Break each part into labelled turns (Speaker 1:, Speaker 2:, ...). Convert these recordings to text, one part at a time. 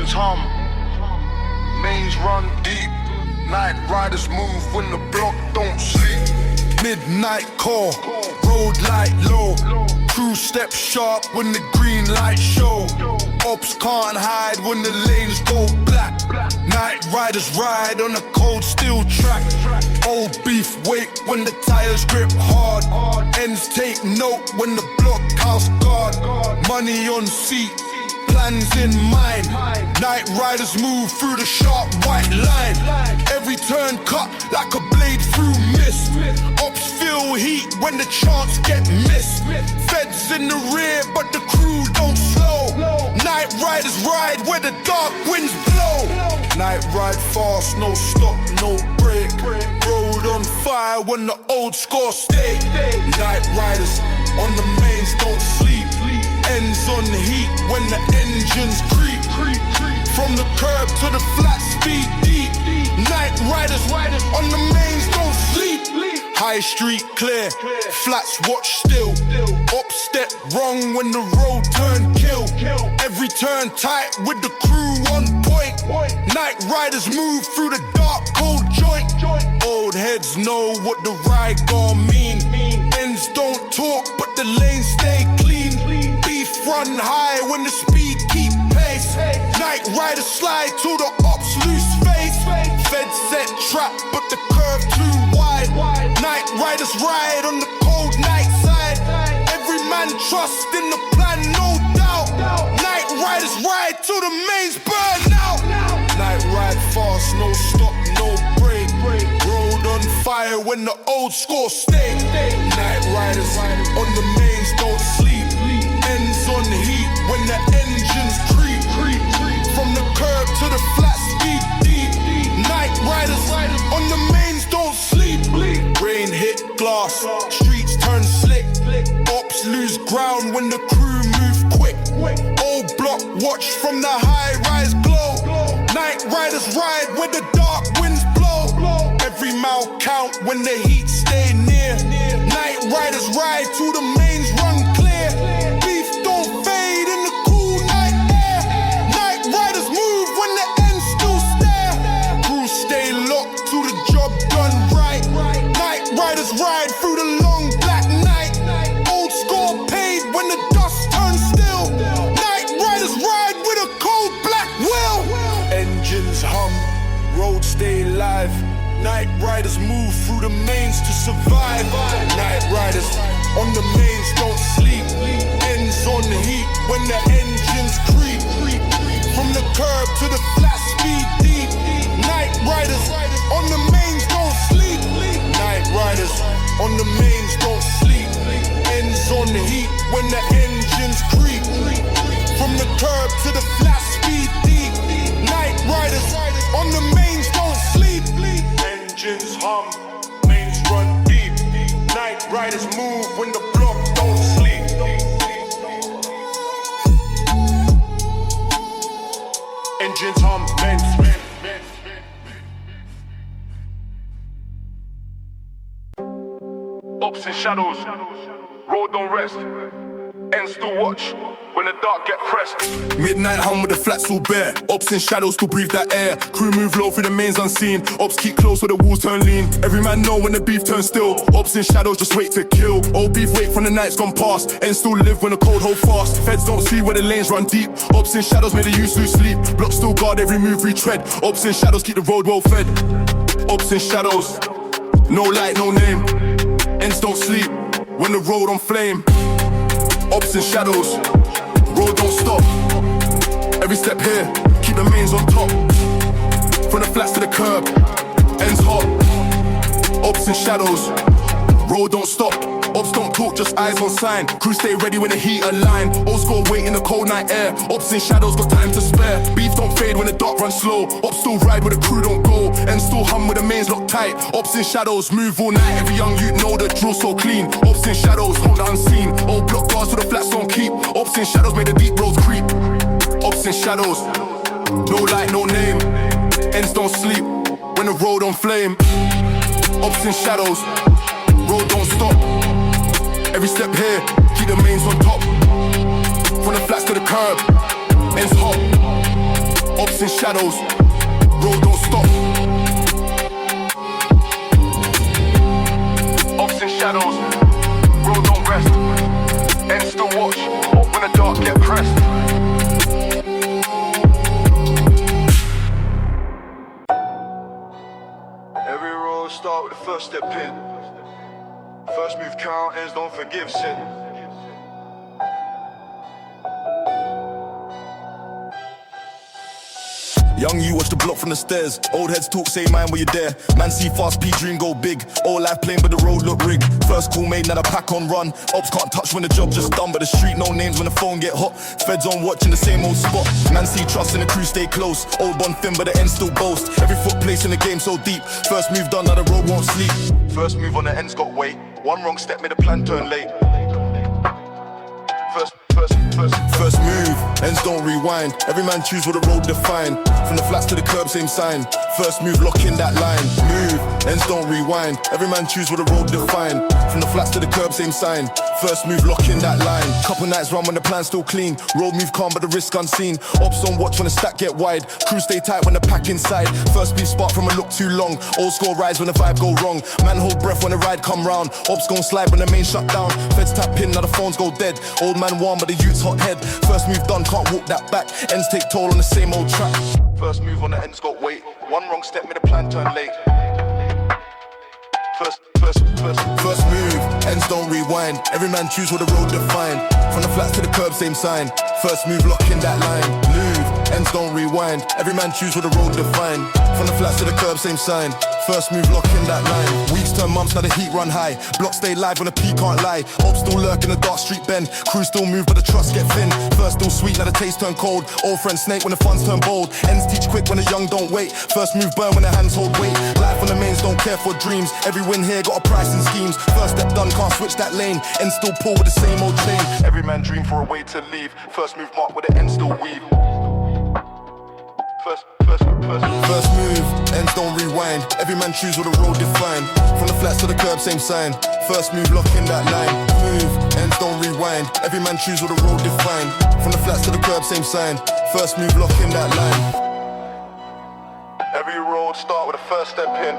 Speaker 1: Engines hum, mains run deep. Night riders move when the block don't sleep. Midnight call, road light low. Crew step sharp when the green light show. Ops can't hide when the lanes go black. Night riders ride on a cold steel track. Old beef wait when the tires grip hard. Ends take note when the blockhouse guard. Money on seat, plans in mind. Night riders move through the sharp white line. Every turn cut like a blade through mist. Ops feel heat when the chance get missed. Feds in the rear but the crew don't slow. Night riders ride where the dark winds blow. Night ride fast, no stop, no break. Road on fire when the old score stay. Night riders on the mains don't sleep. Ends on heat when the engines creep. From the curb to the flat speed deep. Night riders on the mains don't sleep. High street clear, flats watch still. Up step wrong when the road turn kill. Every turn tight with the crew on point. Night riders move through the dark cold joint. Old heads know what the ride gon' mean. Ends don't talk but the lanes stay clean. Beef run high when the speed keep pace. Night riders slide to the ops loose face. Feds set trap but the curve too wide. Night riders ride on the cold night side. Every man trust in the plan, no doubt. Night riders ride till the mains burn out. Night ride fast, no stop, no break. Road on fire when the old score stay. Night riders on the mains don't sleep. Ends on heat when the engines creep. From the curb to the flat speed deep. Night riders on the mains don't sleep. Rain hit glass, streets turn slick. Ops lose ground when the crew move quick. Old block watch from the high rise glow. Night riders ride where the dark winds blow. Every mile count when the heat stay near. Night riders ride till the mains run clear. Beef don't fade in the cool night air. Night riders move when the ends still stare. Crew stay locked till the job done right. Night riders ride through the long black night. Old score paid when the dust turns still. Night riders ride with a cold black will. Engines hum, roads stay live. Night riders move through the mains to survive. Night riders on the mains don't sleep. Ends on the heat when the engines creep. From the curb to the flat speed deep. Night riders on the mains don't sleep. Night riders on the mains don't sleep. Ends on the heat when the engines creep. From the curb to the flat speed deep. Night riders on the mains don't sleep. Engines hum, mains run deep. Night riders move when the block don't sleep. Engines hum, mains. Ops in shadows, road don't rest. Ends still watch when the dark get pressed. Midnight hum with the flats all bare. Ops in shadows to breathe that air. Crew move low through the mains unseen. Ops keep close where the walls turn lean. Every man know when the beef turns still. Ops in shadows just wait to kill. Old beef wait from the nights gone past. And still live when the cold hold fast. Feds don't see where the lanes run deep. Ops in shadows made the youth lose sleep. Blocks still guard every move we tread. Ops in shadows keep the road well fed. Ops in shadows, no light, no name. Ends don't sleep when the road on flame. Ops in shadows, road don't stop. Every step here, keep the mains on top. From the flats to the curb, ends hot. Ops in shadows, road don't stop. Ops don't talk, just eyes on sign. Crew stay ready when the heat align. Old score wait in the cold night air. Ops in shadows, got time to spare. Beef don't fade when the dark runs slow. Ops still ride where the crew don't go. And still hum with the mains locked tight. Ops in shadows, move all night. Every young youth know the drill so clean. Ops in shadows, hold the unseen. Old block guards so the flats don't keep. Ops in shadows, made the deep roads creep. Ops in shadows, no light, no name. Ends don't sleep when the road on flame. Ops in shadows, road don't stop. Every step here, keep the mains on top. From the flats to the curb, ends hot. Ops in shadows, road don't stop. Ops in shadows, road don't rest. And still watch, when the dark get pressed. Every road start with the first step in. First move count, ends don't forgive sin. Young you watch the block from the stairs. Old heads talk, say mine when you're there. Man see fast, P dream go big. All life playing but the road look rigged. First call made, now the pack on run. Ops can't touch when the job just done. But the street no names when the phone get hot. Feds on watch in the same old spot. Man see trust and the crew stay close. Old bond thin but the end still boast. Every foot place in the game so deep. First move done, now the road won't sleep. First move on the end's got weight. One wrong step made the plan turn late. First move, ends don't rewind. Every man choose what the road define. From the flats to the curb, same sign. First move, lock in that line. Move, ends don't rewind. Every man choose what the road define. From the flats to the curb, same sign. First move, lock in that line. Couple nights run when the plan's still clean. Road move calm but the risk unseen. Ops on watch when the stack get wide. Crew stay tight when the pack inside. First beat spark from a look too long. Old score rise when the vibe go wrong. Man hold breath when the ride come round. Ops gon' slide when the main shut down. Feds tap in, now the phones go dead. Old man warm but the youth's hot head. First move done, can't walk that back. Ends take toll on the same old track. First move on the ends got weight. One wrong step made the plan turn late. First move, ends don't rewind. Every man choose what the road define. From the flats to the curb, same sign. First move, lock in that line. Move, ends don't rewind. Every man choose what the road define. From the flats to the curb, same sign. First move, lock in that line. Weeks turn months, now the heat run high. Blocks stay live when the P can't lie. Ops still lurk in the dark street bend. Crew still move, but the trust get thin. First still sweet, now the taste turn cold. Old friend snake when the funds turn bold. Ends teach quick when the young don't wait. First move burn when the hands hold weight. Life on the mains don't care for dreams. Every win here got a price in schemes. First step done, can't switch that lane. Ends still pull with the same old chain. Every man dream for a way to leave. First move mark with the end still weave. First move, ends don't rewind. Every man choose what the road define. From the flats to the curb, same sign. First move, lock in that line. Move, ends don't rewind. Every man choose what the road define. From the flats to the curb, same sign. First move, lock in that line. Every road start with a first step in.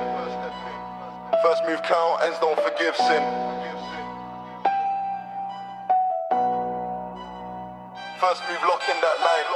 Speaker 1: First move count, ends don't forgive sin. First move, lock in that line.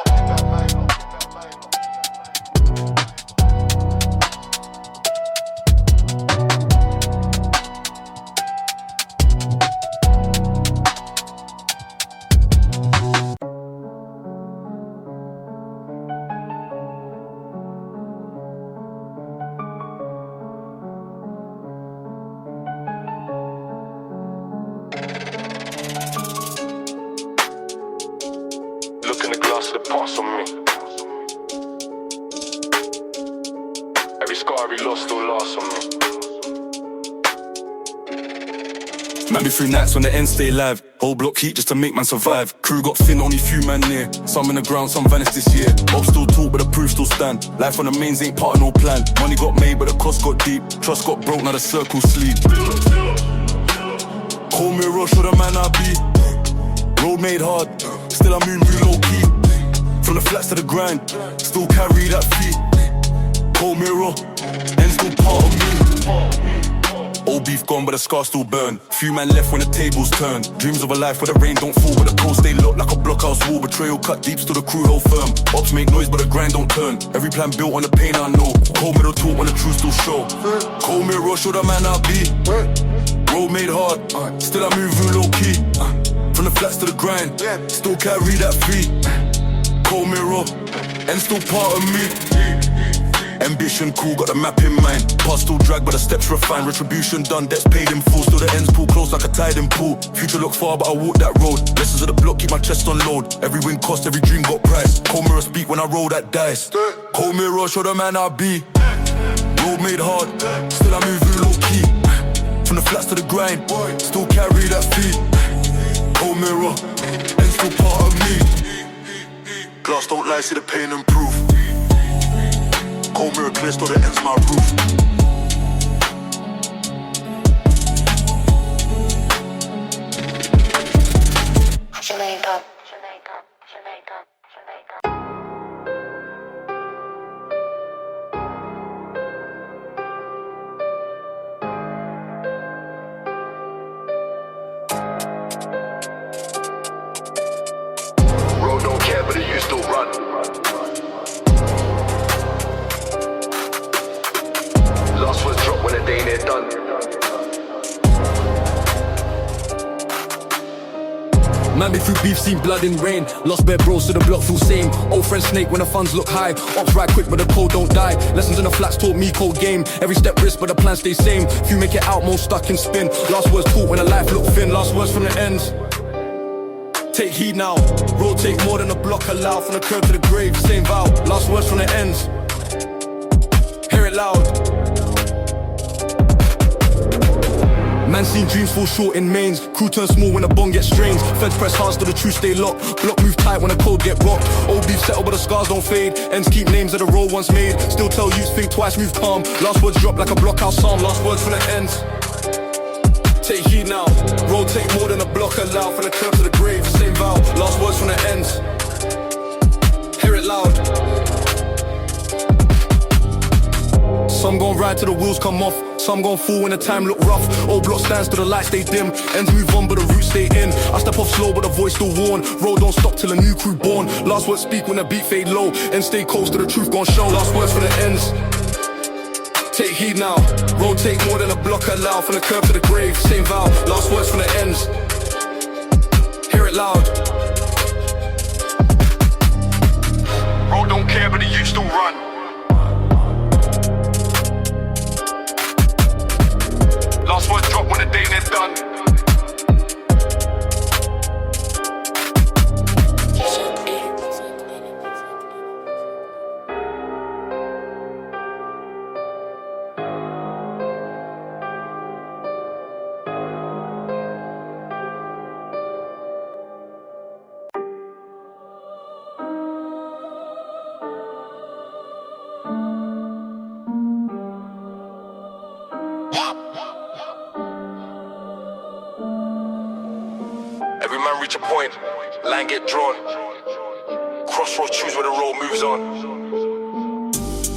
Speaker 1: Pass on me. Every scar, every loss still lasts on me. Man be through nights when the ends stay live. Whole block heat just to make man survive. Crew got thin, only few man near. Some in the ground, some vanished this year. Ops still talk, but the proof still stand. Life on the mains ain't part of no plan. Money got made, but the cost got deep. Trust got broke, now the circle sleep. Call me rush, show the man I be. Road made hard, still I move low key. From the flats to the grind, still carry that feet. Cold mirror, and still part of me. Old beef gone, but the scar still burn. Few man left when the tables turn. Dreams of a life where the rain don't fall, but the coast stay locked like a blockhouse wall. Betrayal cut deep, still the crew hold firm. Ops make noise, but the grind don't turn. Every plan built on the pain I know. Cold mirror talk when the truth still show. Cold mirror, show the man I be. Road made hard, still I move low key. From the flats to the grind, still carry that feet. Cold mirror, and still part of me. Ambition cool, got the map in mind. Past still drag, but the steps refined. Retribution done, debts paid in full. Still the ends pull close like a tide in pool. Future look far, but I walk that road. Lessons of the block, keep my chest on load. Every win cost, every dream got price. Cold mirror speak when I roll that dice. Cold mirror, show the man I be. Road made hard, still I move low key. From the flats to the grind, still carry that feet. Cold mirror, and still part of me. Glass don't lie, see the pain and proof. Cold mirror clear, still the ends my roof. but the youth still run. Last words drop when the day near done.
Speaker 2: Man, me through beef, seen blood in rain. Lost bare bros, so the block feel same. Old friend snake when the funds look high. Ops ride quick, but the code don't die. Lessons in the flats taught me cold game. Every step risk, but the plan stays same. Few make it out, most stuck in spin. Last words taught when the life look thin. Last words from the ends. Take heed now. Road take more than a block allow. From the curb to the grave, same vow. Last words from the ends. Hear it loud. Man seen dreams fall short in mains. Crew turn small when the bond gets strained. Feds press hard till the truth stay locked. Block move tight when the code get rocked. Old beef settle but the scars don't fade. Ends keep names of the road once made. Still tell youths think twice, move calm. Last words drop like a blockhouse psalm. Last words from the ends. Take heed now. Road take more than a block allow. From the curb to the grave, same vow. Last words from the ends. Hear it loud. Some gon' ride till the wheels come off. Some gon' fall when the time look rough. Old block stands till the lights stay dim. Ends move on but the roots stay in. I step off slow but the voice still warn. Road don't stop till a new crew born. Last words speak when the beat fade low. And stay close till the truth gon' show. Last words for the ends. Take heed now. Road take more than a block allow. From the curb to the grave, same vow. Last words from the ends. Hear it loud.
Speaker 1: Road don't care but the youth still run. Last words drop when the day near done. Every man reach a point, line get drawn. Crossroads choose where the road moves on.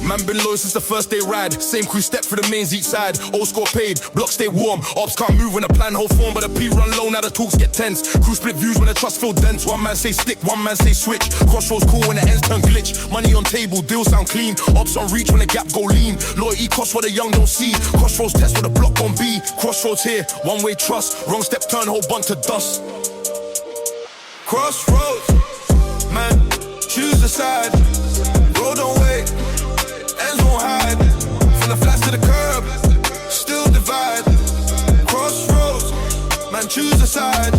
Speaker 2: Man been loyal since the first day ride. Same crew step for the mains each side. Old score paid, blocks stay warm. Ops can't move when the plan hold form. But the P run low, now the talks get tense. Crew split views when the trust feel dense. One man say stick, one man say switch. Crossroads cool when the ends turn glitch. Money on table, deals sound clean. Ops on reach when the gap go lean. Loyalty costs what the young don't see. Crossroads test what the block gon' be. Crossroads here, one way trust. Wrong step turn, whole bunch to dust.
Speaker 3: Crossroads, man, choose the side. Road don't wait, ends won't hide. From the flats to the curb, still divide. Crossroads, man, choose the side.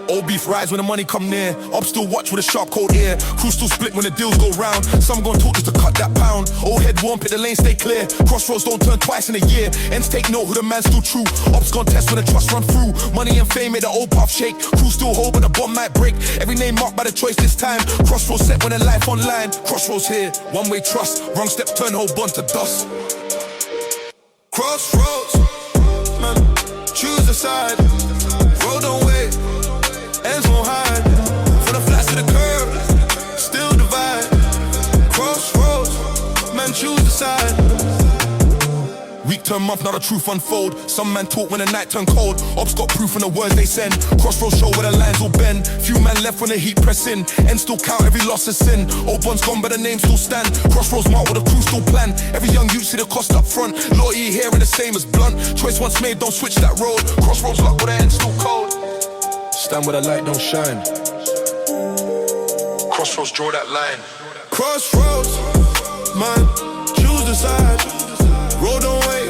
Speaker 2: Old beef rise when the money come near. Ops still watch with a sharp cold ear. Crew still split when the deals go round. Some gon' talk just to cut that pound. Old head warm, pit the lane stay clear. Crossroads don't turn twice in a year. Ends take note who the man's still true. Ops gon' test when the trust run through. Money and fame made the old path shake. Crew still hold but the bomb might break. Every name marked by the choice this time. Crossroads set when the life online. Crossroads here, one way trust. Wrong step turn whole bun to dust.
Speaker 3: Crossroads, man, choose the side. Road don't wait, ends won't hide. From the flats to the curb, still divide. Crossroads, man, choose the side.
Speaker 2: Week turn month, now the truth unfold. Some man talk when the night turn cold. Ops got proof in the words they send. Crossroads show where the lines will bend. Few man left when the heat press in. And still count every loss as sin. Old bonds gone but the name still stand. Crossroads mark with the crew still plan. Every young youth see the cost up front. Loyalty here and the same as blunt. Choice once made, don't switch that road. Crossroads lock with the end still cold. Stand where the light don't shine.
Speaker 1: Crossroads draw that line.
Speaker 3: Crossroads, man, choose the side. Road don't wait,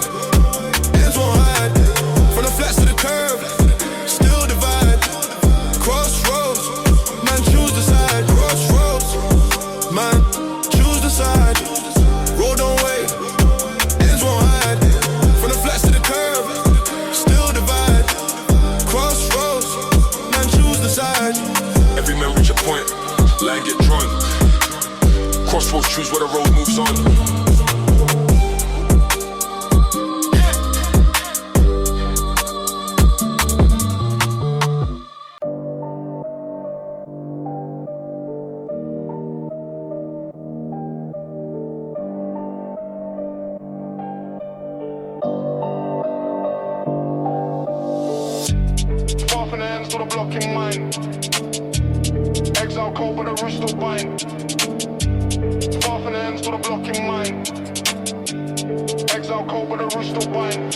Speaker 3: ends won't hide. From the flats to the curb, still divide. Crossroads, man, choose the side. Crossroads, man, choose the side. Road don't wait, ends won't hide. From the flats to the curb, still divide. Crossroads, man, choose the side.
Speaker 1: Every man reach a point, line get drawn. Crossroads choose where the road moves on. Far from the ends to the block in mind. Exile cold but the rooster wine. Far from the ends to the block in mind. Exile cold but the rooster wine.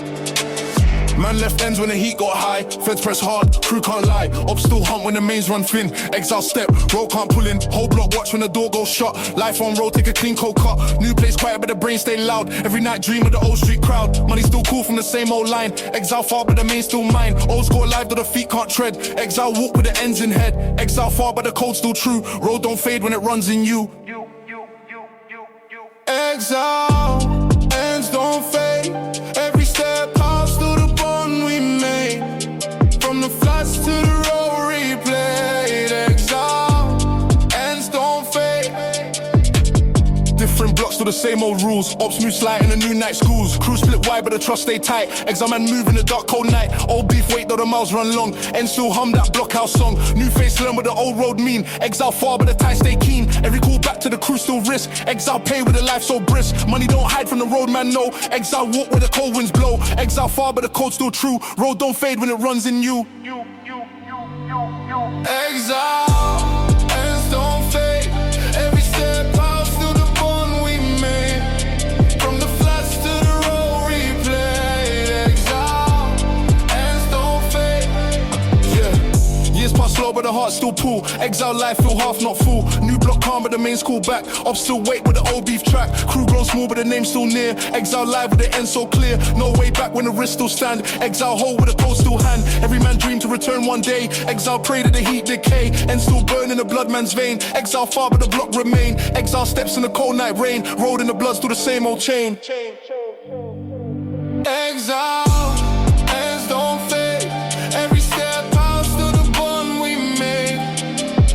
Speaker 2: Man left ends when the heat got high. Feds press hard, crew can't lie. Ops still hunt when the mains run thin. Exile step, road can't pull in. Whole block watch when the door goes shut. Life on road, take a clean cold cut. New place quiet but the brain stay loud. Every night dream of the old street crowd. Money still cool from the same old line. Exile far but the main still mine. Old school alive though the feet can't tread. Exile walk with the ends in head. Exile far but the code still true. Road don't fade when it runs in you.
Speaker 3: Exile, ends don't fade. Every step house to the bond we made. From the flats to the road replayed. Exile, ends don't fade.
Speaker 2: Different blocks to the same old rules. Ops move slight in the new night schools. Crew split wide but the trust stay tight. Exile man move in the dark cold night. Old beef wait though the miles run long. And still hum that blockhouse song. New face learn what the old road mean. Exile far but the ties stay keen. Every call back to the crew still risk. Exile pay with a life so brisk. Money don't hide from the road man no. Exile walk where the cold winds blow. Exile far but the code still true. Road don't fade when it runs in you.
Speaker 3: Exile, ends don't fade. Every step house to the bond we made. From the flats to the road replayed. Exile, ends don't fade.
Speaker 2: Yeah, years pass slow but the heart still pull. Exile life feel half not full. New block calm but the main school back. Up still wait with the old beef track. Crew grown small but the name still near. Exile live with the end so clear. No way back when the wrist still stand. Exile hold with the code still hand. Every man dream to return one day. Exile pray that the heat decay. And still burn in the blood man's vein. Exile far but the block remain. Exile steps in the cold night rain. Road in the bloods through the same old chain.
Speaker 3: Exile, ends don't fade. Every step house to the bond we made.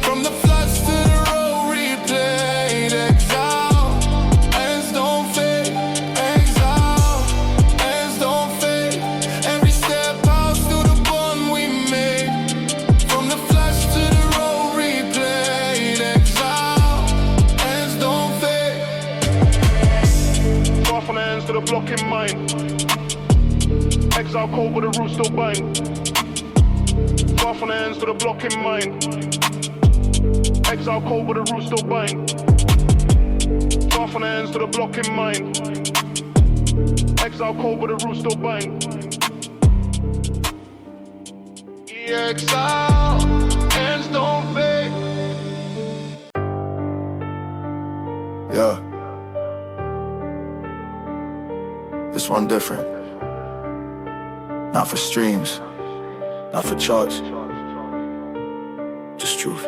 Speaker 3: From the flats to the road replayed. Exile, ends don't fade. Exile, ends don't fade. Every step house to the bond we made. From the flats to the road replayed. Exile, ends don't fade.
Speaker 1: Far from the ends to the block in mind. Exile cold but the roots still bang. Far from the ends to the block in mind. Exile cold but the roots still bang. Far from the ends to the block in mind. Exile cold but the roots still bang.
Speaker 3: Exile, ends don't fade.
Speaker 4: Yeah. This one different. Not for streams, not for charts, just truth.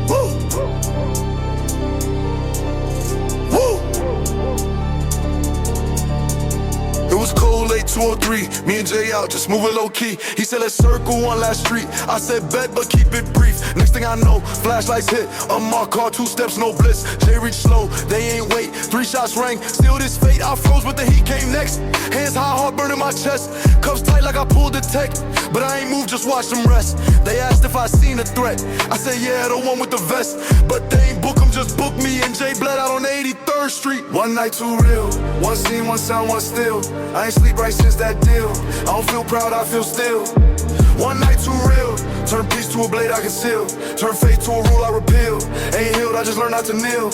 Speaker 4: Woo! Woo! It was cold, late 203. Me and Jay out, just moving low key. He said, let's circle one last street. I said, bet, but keep it brief. Next thing I know, flashlights hit. Unmarked car, 2 steps, no blitz. Jay reached slow, they ain't wait. 3 shots rang, still this fate. I froze, but the heat came next. Hands high, heart burning my chest. Cuffs tight like I pulled the tech. But I ain't moved, just watch them rest. They asked if I seen a threat. I said, yeah, the one with the vest. But they ain't book 'em, just book me. And Jay bled out on 83rd Street. One night too real. One scene, one sound, one still. I ain't sleep right since that deal. I don't feel proud, I feel still. One night too real. Turn peace to a blade I conceal. Turn faith to a rule I repeal. Ain't healed, I just learned not to kneel.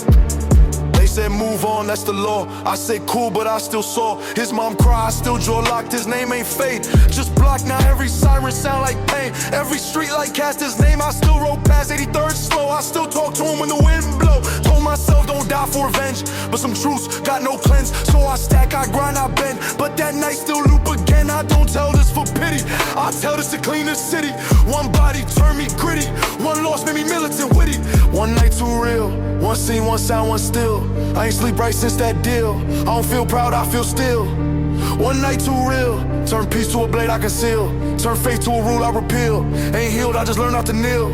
Speaker 4: They said move on, that's the law. I say cool, but I still saw his mom cry, I still jaw locked. His name ain't fate, just blocked. Now every siren sound like pain. Every street light cast his name. I still rode past 83rd slow. I still talk to him when the wind blow. Told myself don't die for revenge, but some truths got no cleanse. So I stack, I grind, I bend. But that night still loop again. I don't tell this for pity, I tell this to clean the city. One body turned me gritty. One loss made me militant witty. One night too real. One scene, one sound, one still. I ain't sleep right since that deal. I don't feel proud, I feel still. One night too real. Turn peace to a blade I conceal. Turn faith to a rule I repeal. Ain't healed, I just learned not to kneel.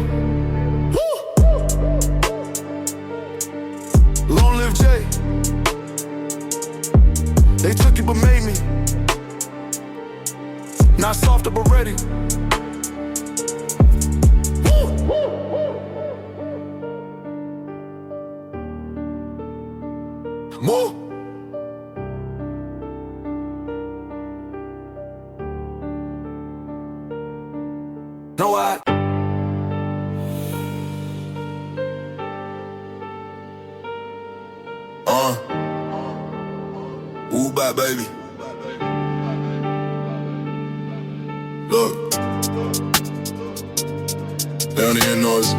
Speaker 4: Woo! Long live Jay. They took it but made me. Not softer but ready. More. No, I. Ooh, bye, baby. Look. They don't hear noise.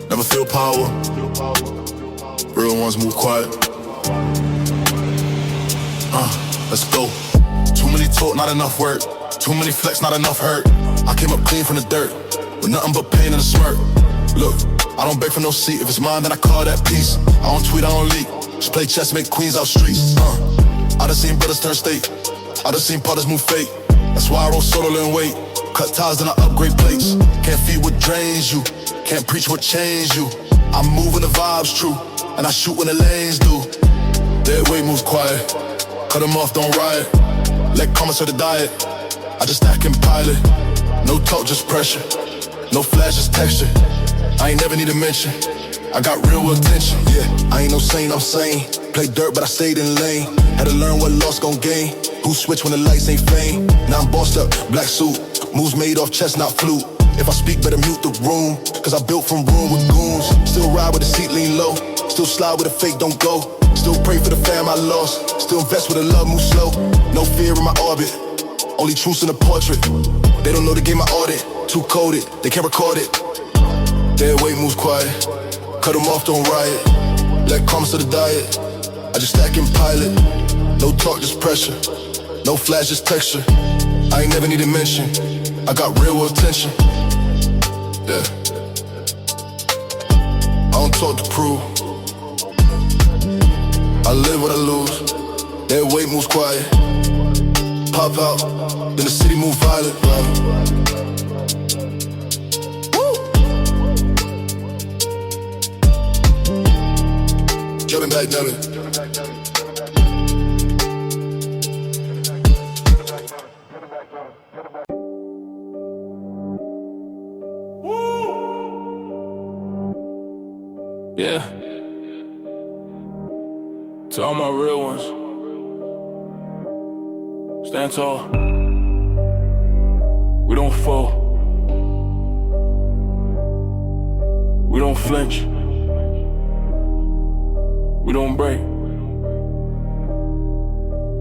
Speaker 4: Never feel power. Real ones move quiet. Let's go. Too many talk, not enough work. Too many flex, not enough hurt. I came up clean from the dirt, with nothing but pain and a smirk. Look, I don't beg for no seat. If it's mine, then I call that peace. I don't tweet, I don't leak. Just play chess, make queens out streets. I done seen brothers turn state. I done seen partners move fake. That's why I roll solo and wait. Cut ties, then I upgrade plates. Can't feed what drains you. Can't preach what changed you. I'm moving the vibes true, and I shoot when the lanes do. Dead weight moves quiet. Cut them off, don't riot. Let comments of the diet. I just stack and pile it. No talk, just pressure. No flash, just texture. I ain't never need a mention. I got real attention, yeah. I ain't no saint, I'm sane. Play dirt, but I stayed in lane. Had to learn what loss gon' gain. Who switch when the lights ain't flame? Now I'm bossed up, black suit. Moves made off chestnut flute. If I speak, better mute the room. Cause I built from room with goons. Still ride with the seat lean low. Still slide with the fake don't go. Still pray for the fam I lost. Still invest with the love move slow. No fear in my orbit. Only truths in the portrait. They don't know the game I audit. Too coded, they can't record it. Dead weight moves quiet. Cut them off, don't riot. Let comments of the diet. I just stack and pilot. No talk, just pressure. No flash, just texture. I ain't never need a mention. I got real attention. Yeah. I don't talk to prove. I live what I lose. Dead weight moves quiet. Pop out, then the city move violent. Jumping back, damn it.
Speaker 3: Yeah. To all my real ones, stand tall. We don't fall. We don't flinch. We don't break.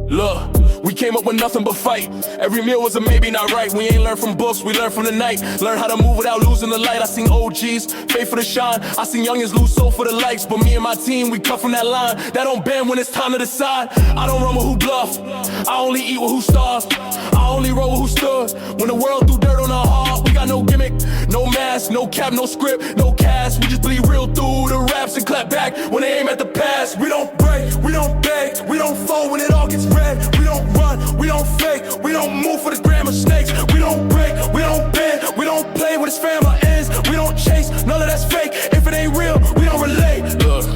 Speaker 3: Look, we came up with nothing but fight. Every meal was a maybe not right. We ain't learned from books, we learned from the night. Learn how to move without losing the light. I seen OGs, pay for the shine. I seen youngins lose soul for the likes. But me and my team, we cut from that line. That don't bend when it's time to decide. I don't run with who bluff. I only eat with who starved. I only roll with who stood. When the world threw dirt on our heart, we got no gimmick, no mask, no cap, no script, no cast. We just bleed real through the raps and clap back when they aim at the past. We don't break, we don't beg, we don't fold when it all gets red. We don't run, we don't fake, we don't move for the gram of snakes. We don't break, we don't bend, we don't play with his family ends. We don't chase, none of that's fake. If it ain't real, we don't relate. Look,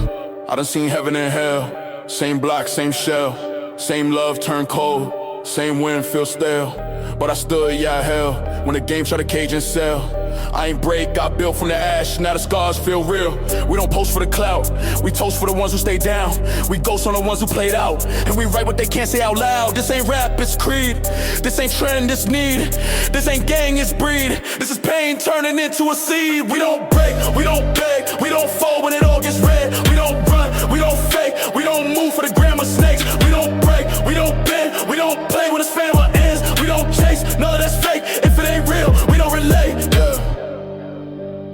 Speaker 3: I done seen heaven and hell. Same block, same shell. Same love turn cold. Same wind feel stale. But I stood, yeah, hell. When the game try to cage and sell. I ain't break, got built from the ash. Now the scars feel real. We don't post for the clout. We toast for the ones who stay down. We ghost on the ones who played out. And we write what they can't say out loud. This ain't rap, it's creed. This ain't trend, it's need. This ain't gang, it's breed. This is pain turning into a seed. We don't break, we don't beg, we don't fold when it all gets red. We don't run, we don't fake, we don't move for the gram of snakes. We don't break, we don't bend, we don't play when it's family ends. We don't chase, none of that's fake. If it ain't real, we don't relate.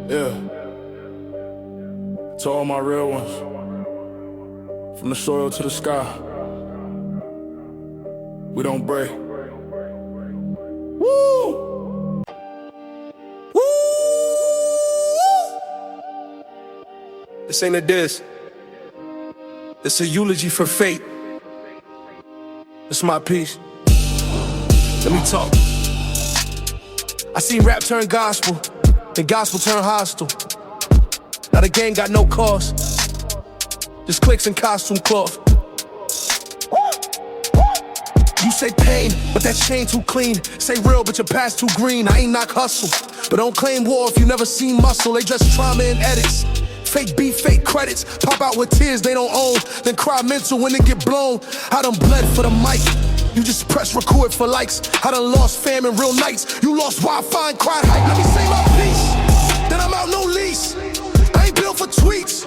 Speaker 3: Yeah. To all my real ones, from the soil to the sky, we don't break. Woo! Woo! This ain't a diss. This a eulogy for fate. This my piece. Let me talk. I seen rap turn gospel, then gospel turn hostile. Now the gang got no cause, just clicks and costume cloth. You say pain, but that chain too clean. Say real, but your past too green. I ain't knock hustle, but don't claim war if you never seen muscle. They dress trauma in edits. Fake beef, fake credits. Pop out with tears they don't own, then cry mental when it get blown. I done bled for the mic.
Speaker 2: You just press record for likes. I done lost fam in real nights. You lost Wi-Fi and cried hype. Let me say my piece, then I'm out no lease. I ain't built for tweets,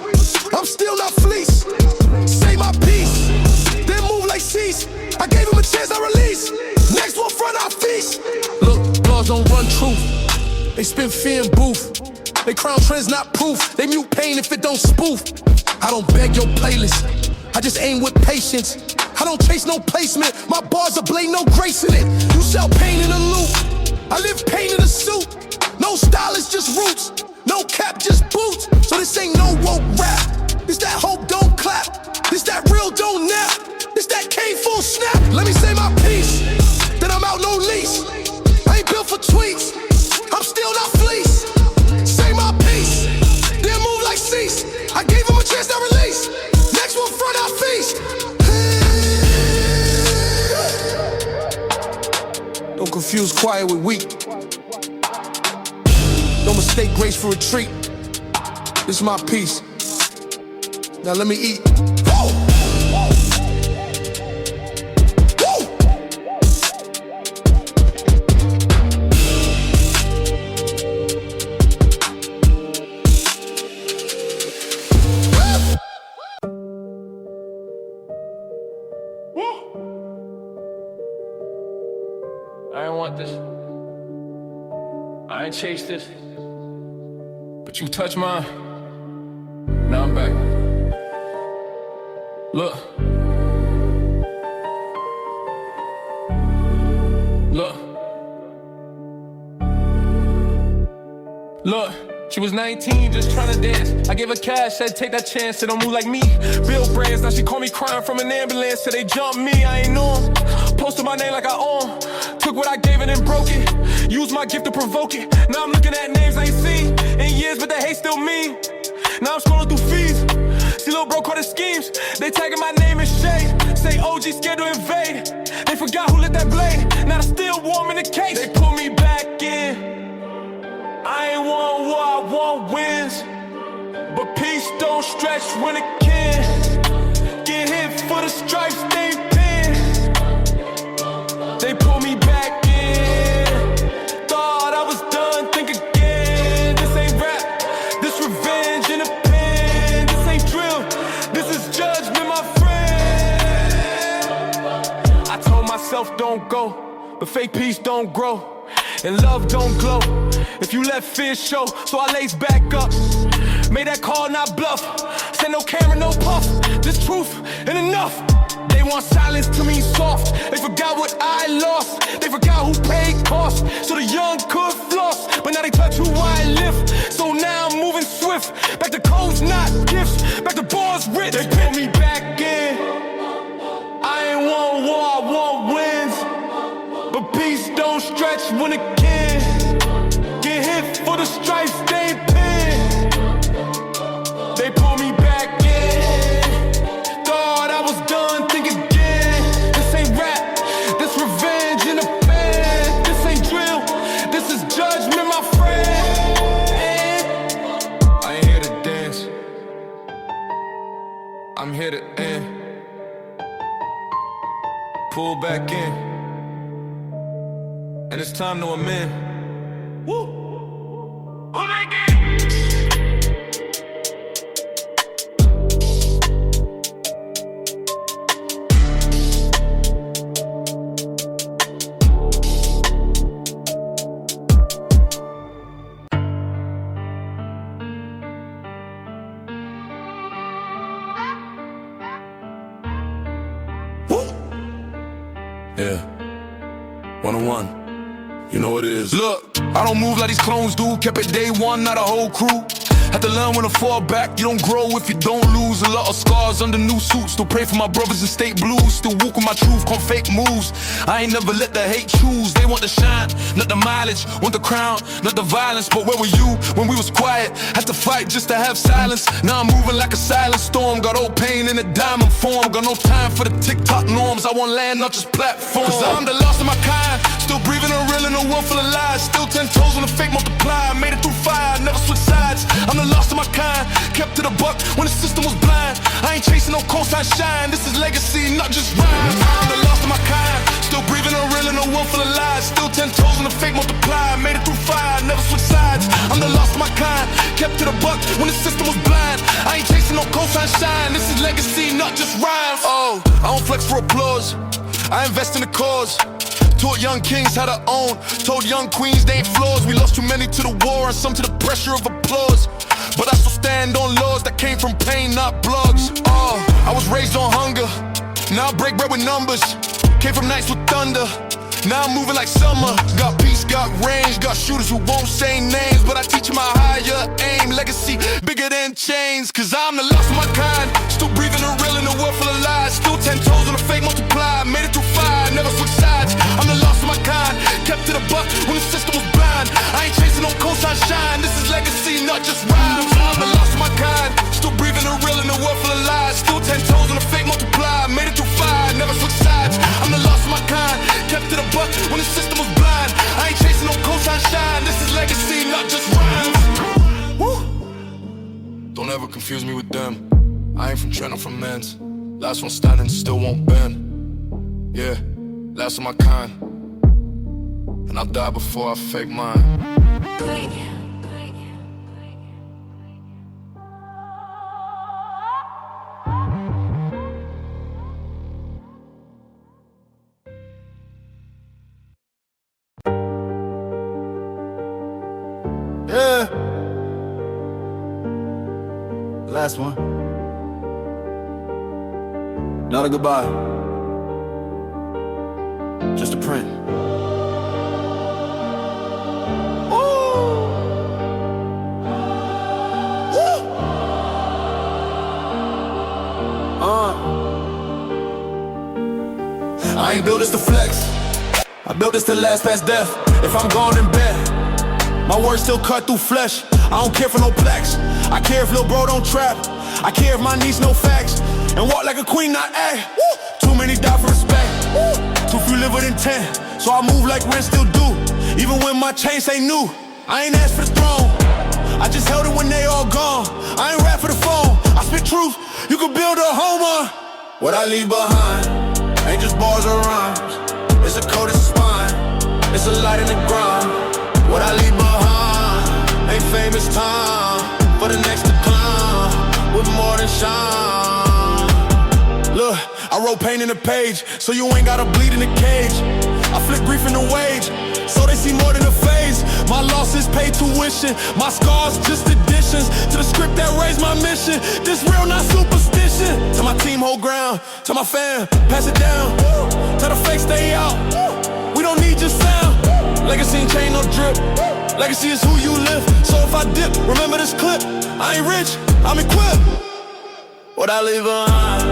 Speaker 2: I'm still not fleece. Say my piece, then move like cease. I gave him a chance, I release. Next one front, I feast. Look, laws don't run truth. They spin fear in booth. They crown trends, not proof. They mute pain if it don't spoof. I don't beg your playlist, I just aim with patience. I don't chase no placement, my bars are blade, no grace in it. You sell pain in a loop, I live pain in a suit. No style, it's just roots. No cap, just boots. So this ain't no woke rap. This that hope don't clap. This that real don't nap. This that K full snap. Let me say my piece, then I'm out no lease. I ain't built for tweets, I'm still not fleece. Say my piece, then move like cease. I gave him a chance to release. Next one front, I feast. Don't confuse quiet with weak. Don't mistake grace for retreat. This is my piece. Now let me eat. Woo!
Speaker 5: I ain't want this. I ain't chased this. But you touch mine. Now I'm back. Look. Look. Look. She was 19, just trying to dance. I gave her cash, said take that chance, said don't move like me. Bill brands, now she call me crying from an ambulance. Said they jumped me, I ain't know 'em. Posted my name like I own. Took what I gave and then broke it. Used my gift to provoke it. Now I'm looking at names I ain't seen in years, but the hate still mean. Now I'm scrolling through feeds. See little bro caught his schemes. They tagging my name in shade. Say OG scared to invade. They forgot who lit that blade. Now they're still warm in the case. They pull me back in. I ain't want war, I want wins. But peace don't stretch when it can. Get hit for the stripes, they pin. They pull me back in. Thought I was done, think again. This ain't rap, this revenge in a pen. This ain't drill, this is judgment, my friend. I told myself don't go, but fake peace don't grow. And love don't glow if you let fear show. So I lace back up, made that call not bluff. Said no camera, no puff, this truth and enough. They want silence to mean soft. They forgot what I lost. They forgot who paid cost. So the young could floss, but now they touch who I lift. So now I'm moving swift. Back to codes, not gifts. Back to bars rich. They pull me back in. I ain't want war, I want wins. But peace don't stretch when it can. Get hit for the stripes, they pin. They pull me back in. Thought I was done, think again. This ain't rap, this revenge in a band. This ain't drill, this is judgment, my friend. I ain't here to dance, I'm here to end. Pull back in. And it's time to amend. Woo!
Speaker 4: Yeah. 101. You know what it is.
Speaker 2: Look, I don't move like these clones do. Kept it day one, not a whole crew. Had to learn when to fall back. You don't grow if you don't lose. A lot of scars under new suits. Still pray for my brothers in state blues. Still walk with my truth, come fake moves. I ain't never let the hate choose. They want the shine, not the mileage. Want the crown, not the violence. But where were you when we was quiet? Had to fight just to have silence. Now I'm moving like a silent storm. Got old pain in a diamond form. Got no time for the TikTok norms. I want land, not just platforms. Cause I'm the lost of my kind. Still breathing and real in a world full of lies. Still 10 toes on the fake multiply. Made it through fire, never switch sides. I'm the lost of my kind, kept to the buck when the system was blind. I ain't chasing no coastline shine. This is legacy, not just rhyme. I'm the lost of my kind, still breathing and real in a world full of lies. Still 10 toes on the fake multiply. Made it through fire, never switch sides. I'm the lost of my kind, kept to the buck when the system was blind. I ain't chasing no coastline shine. This is legacy, not just rhymes. Oh, I don't flex for applause, I invest in the cause. Taught young kings how to own, told young queens they ain't flaws. We lost too many to the war and some to the pressure of applause. But I still stand on laws that came from pain, not blogs. Oh, I was raised on hunger, now I break bread with numbers. Came from nights with thunder, now I'm moving like summer. Got peace, got range, got shooters who won't say names. But I teach them a higher aim, legacy bigger than chains. Cause I'm the lost of my kind, still breathing and real in a world full of lies. Still 10 toes on the fake multiply, made it through fire, never switch sides. I'm the lost of my kind, kept to the buck when the system was blind. I ain't chasing no coastline shine, this is legacy, not just rhymes. I'm the lost of my kind, still breathing and real in a world full of lies. Still 10 toes on the fake multiply, made it through fire, never switch sides. I'm the lost of my kind, kept to the buck when the system was blind. I ain't chasing no coastline shine, this is legacy, not just rhymes. Woo. Don't ever confuse me with them, I ain't from Trent, I'm from Men's. Last one standing, still won't bend. Yeah, last of my kind, and I'll die before I fake mine.
Speaker 4: Yeah. Last one. Not a goodbye, just a print. I ain't built this to flex, I built this to last past death. If I'm gone in bed, my words still cut through flesh. I don't care for no plaques, I care if lil' bro don't trap. I care if my niece know facts, and walk like a queen, not act. Too many die for respect, too few live within 10. So I move like rent still do, even when my chains ain't new. I ain't asked for the throne, I just held it when they all gone. I ain't rap for the phone, I spit truth, you could build a home on. What I leave behind ain't just bars or rhymes, it's a code, it's a spine, it's a light in the grind. What I leave behind ain't famous time for the next to climb with more than shine. Look, I wrote pain in the page, so you ain't gotta bleed in the cage. I flip grief in the wage, so they see more than a phase. My losses pay tuition, my scars just additions to the script that raised my mission. This real, not superstition. Tell my team hold ground, tell my fam pass it down. Tell the fake stay out, we don't need your sound. Legacy ain't chain, no drip, legacy is who you live. So if I dip, remember this clip, I ain't rich, I'm equipped. What I leave behind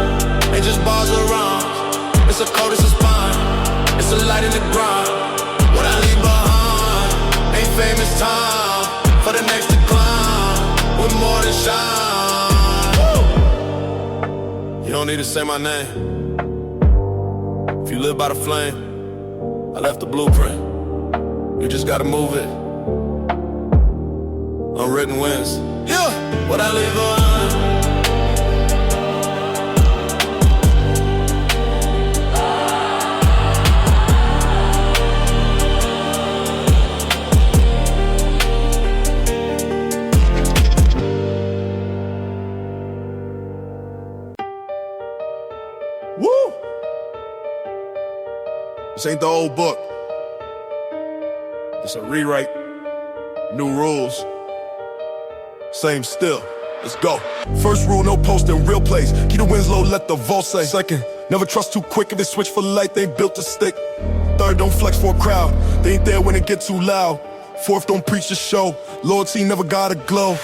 Speaker 4: ain't just bars or rhymes, it's a code, it's a spine, it's a light in the grind. What I leave behind ain't famous time for the next to climb with more than shine. You don't need to say my name, if you live by the flame, I left the blueprint, you just gotta move it. Unwritten wins, yeah. What I leave behind.
Speaker 2: Woo! This ain't the old book, it's a rewrite, new rules, same still. Let's go. First rule, no posting, real plays. Keep the wins low, let the vault say. Second, never trust too quick. If they switch for light, they ain't built to stick. Third, don't flex for a crowd, they ain't there when it get too loud. Fourth, don't preach the show, loyalty never gotta glow.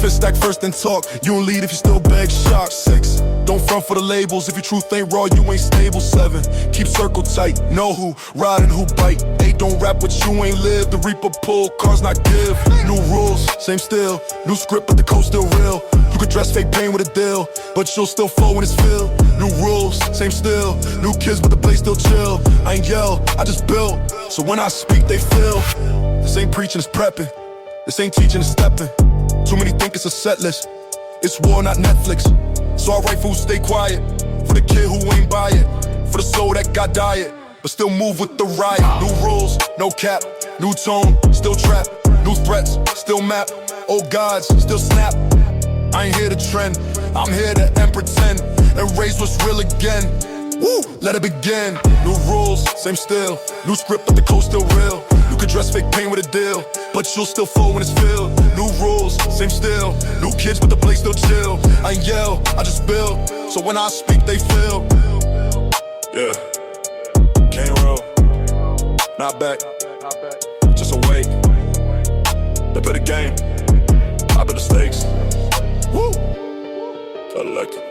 Speaker 2: Fifth, stack first and talk, you don't lead if you still beg shock. Six, don't front for the labels, if your truth ain't raw, you ain't stable. Seven, keep circle tight, know who ride and who bite. Eight, don't rap what you ain't live, the reaper pull, cars not give. New rules, same still, new script but the code still real. You could dress fake pain with a deal, but you'll still flow when it's filled. New rules, same still. New kids, but the place still chill. I ain't yell, I just build. So when I speak, they feel. This ain't preaching, it's prepping. This ain't teaching, it's stepping. Too many think it's a set list. It's war, not Netflix. So I write for who stay quiet. For the kid who ain't buy it. For the soul that got diet, but still move with the riot. New rules, no cap. New tone, still trap. New threats, still map. Old gods, still snap. I ain't here to trend, I'm here to end pretend. And raise what's real again. Woo, let it begin. New rules, same still. New script, but the code still real. You could dress fake pain with a deal, but you'll still fall when it's filled. New rules, same still. New kids, but the place still chill. I ain't yell, I just build. So when I speak, they feel. Yeah, can't roll. Not back, just awake. They play the game, I bet the stakes. Woo, electric.